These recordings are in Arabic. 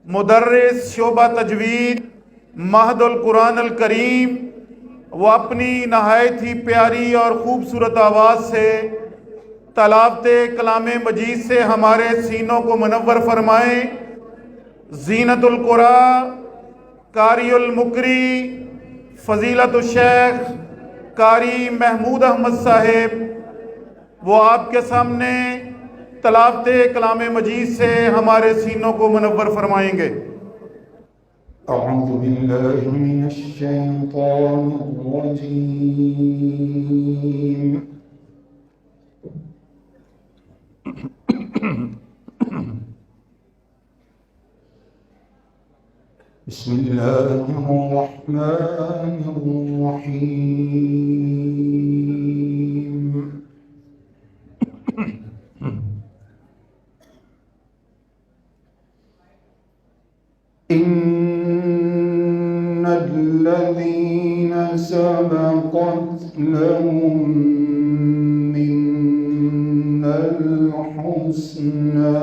मुदर्रिस शोबा तजवीद महदुल कुरान अल करीम, वो अपनी नहायत ही प्यारी और ख़ूबसूरत आवाज़ से तलावत कलाम मजीद से हमारे सीनों को मुनव्वर फरमाएँ। ज़ीनतुल कुरा कारियुल मुकरी फ़ज़ीलतुल शेख कारी महमूद अहमद साहिब, वो आपके सामने तलावत कलाम मजीद से हमारे सीनों को मुनव्वर फरमाएंगे। अऊज़ु बिल्लाहि मिनश शैतानिर रजीम। बिस्मिल्लाहिर रहमानिर रहीम। इन्नल्लज़ीना सबक़त लहुम मिन्नल हुस्ना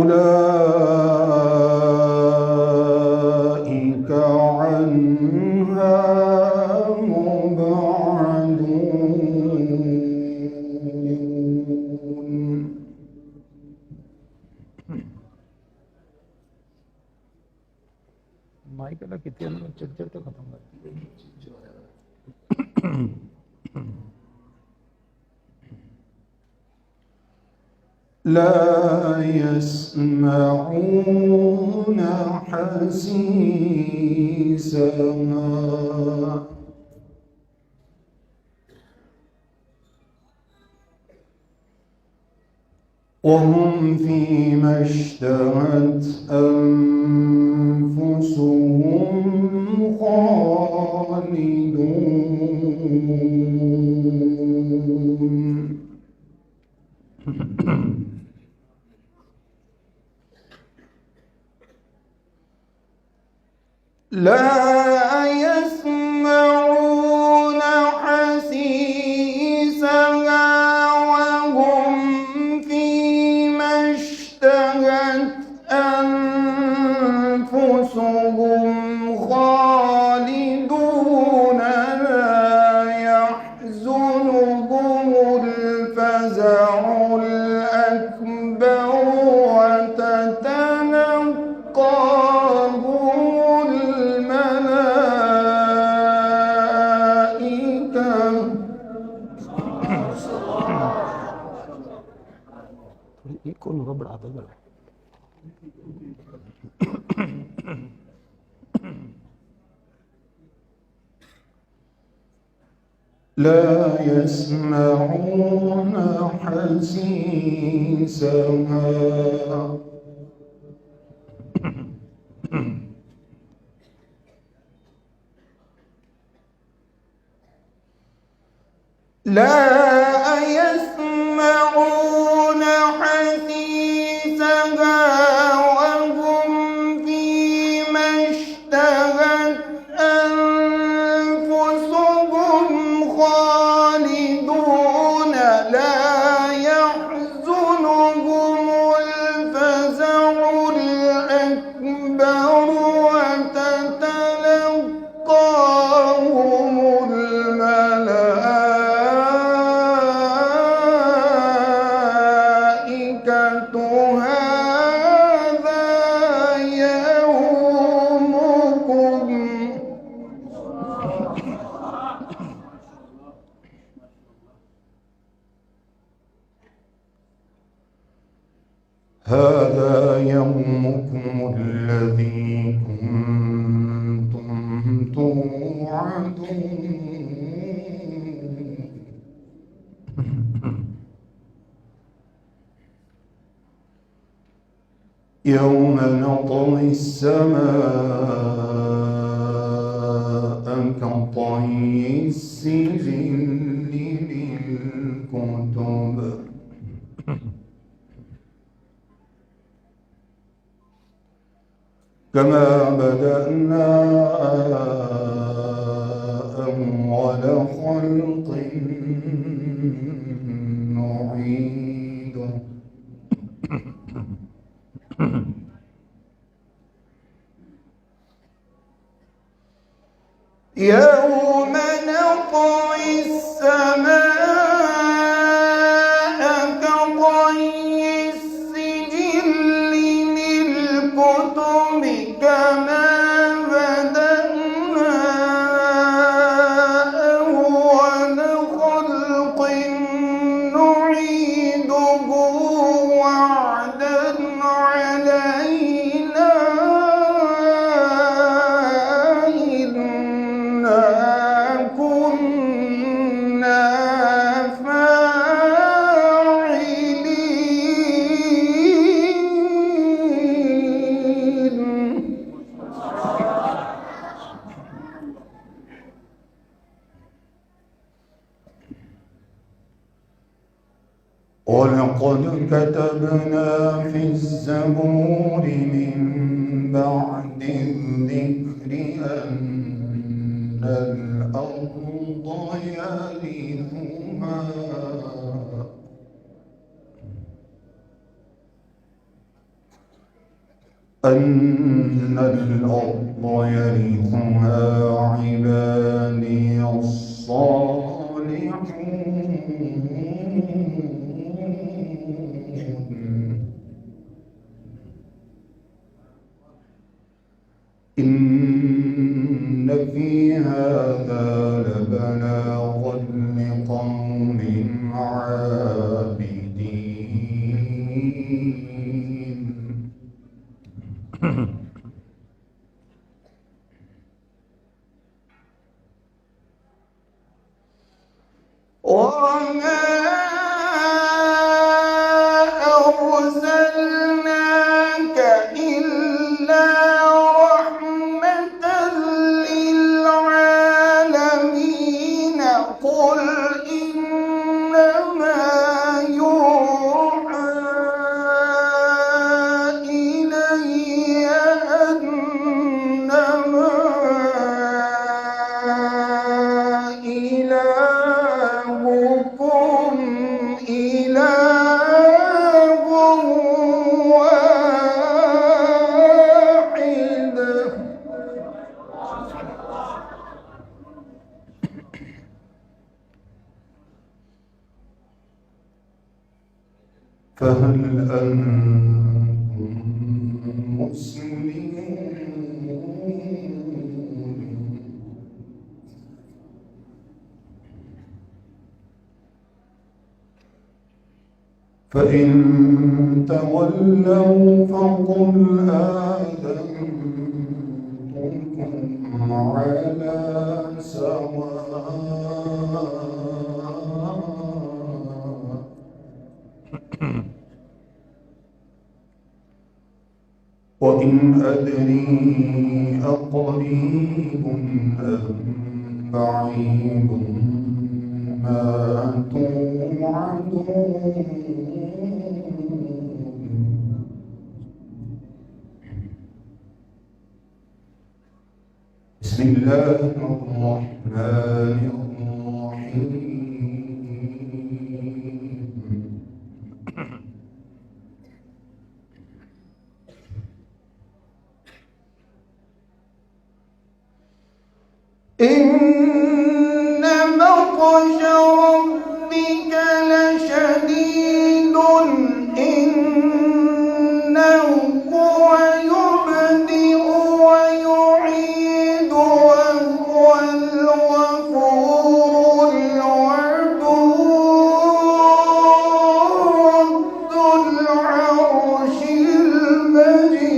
उलाइका अन्हा मुबअदून। माइक अला कितने में चिड़चिड़ तो खत्म कर ला यस्मऊन हसीसहा वहुम फीमा इश्तहत अन्फुसुहुम खालिदून। ला यस्मऊन हसीसहा वहुम फीमा इश्तहत अन्फुसुहुम खालिदून। ला यहज़ुनुहुमुल फ़ज़अुल अकबर वततलक़ाहुमुल मलाइका। एक को लुगा बढ़ा दो जरा। لا يسمعون حسيسها لا يسمعون حسيسها وهم فيما اشتهت أنفسهم خالدون. لا يحزنهم الفزع الأكبر وتتلقاهم الملائكة هذا يومكم. هذا يومكم الذي كنتم توعدون. يوم نطوي السماء كطي السجل للكتب. كما بدأنا أول خلق نعيده يوم نطوي السماء كطي السجل للكتب كما بدأنا أول خلق نعيده وعدا علينا إنا كنا فاعلين ولقد كتبنا في الزبور من بعد الذكر أن الأرض يرثها عبادي الصالحون إن في هذا لبلاغا لقوم عابدين وما أرسلناك إلا رحمة للعالمين قل إنما يوحى إلي أنما إلهكم إله واحد فهل أنتم مسلمون فإن تولوا فقل آذنتكم على سواء وإن أدري أقريب أم بعيد ما توعدون بسم الله الرحمن الرحيم إن بطش ربك لشديد إنه هو يبدئ ويعيد وهو الغفور الودود ذو العرش المجيد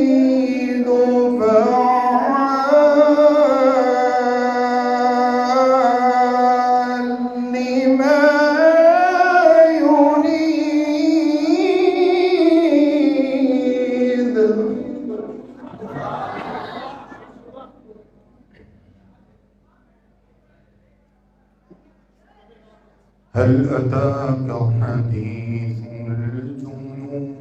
هل أتاك حديث الجنود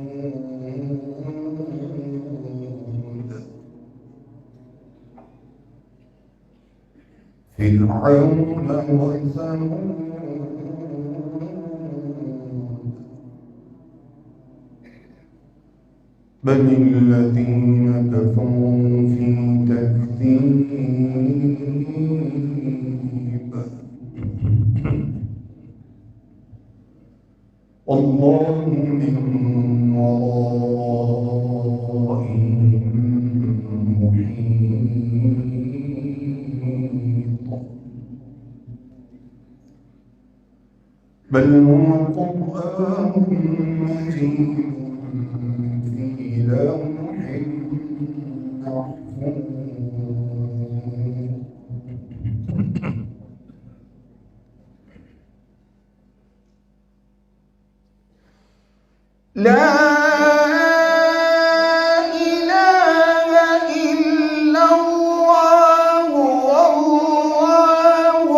فرعون وثمود بل الذين كفروا في تكذيب والله من ورائهم محيط بل هو قرآن مجيد في لوح محفوظ لا إله إلا الله والله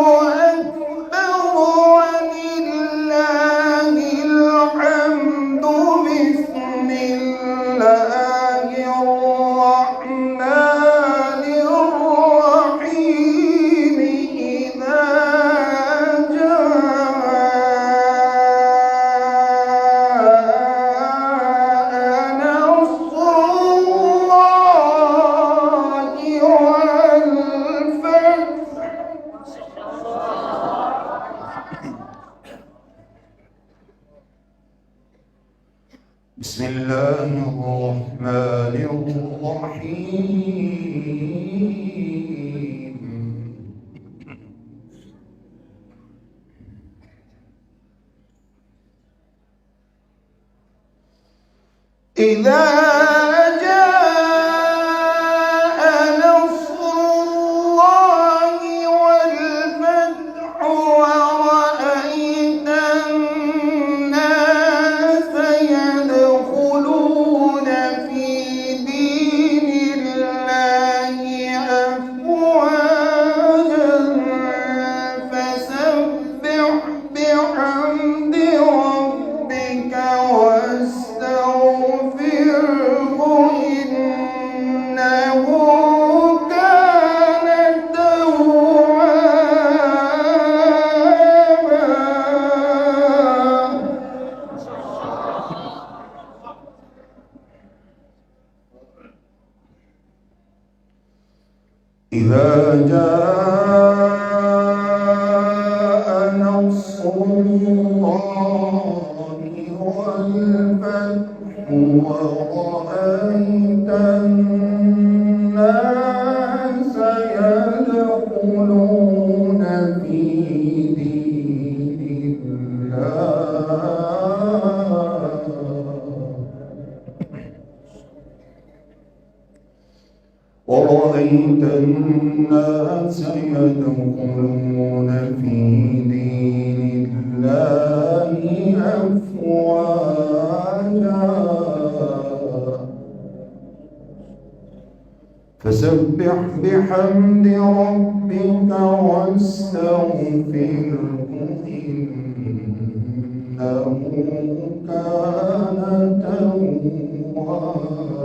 أكبر ولله الحمد بسم الله الرحمن الرحيم إذا بسم الله الرحمن الرحيم إذا جاء نصر الله والفتح ورأيت الناس يدخلون في دين الله أفواجا فسبح بحمد ربك واستغفره إنه كان توابا إذا جاء نصر الله والفتح ورأيت الناس يدخلون في دين الله ورأيت الناس يدخلون في دين الله أفواجا فسبح بحمد ربك واستغفره إنه كان توابا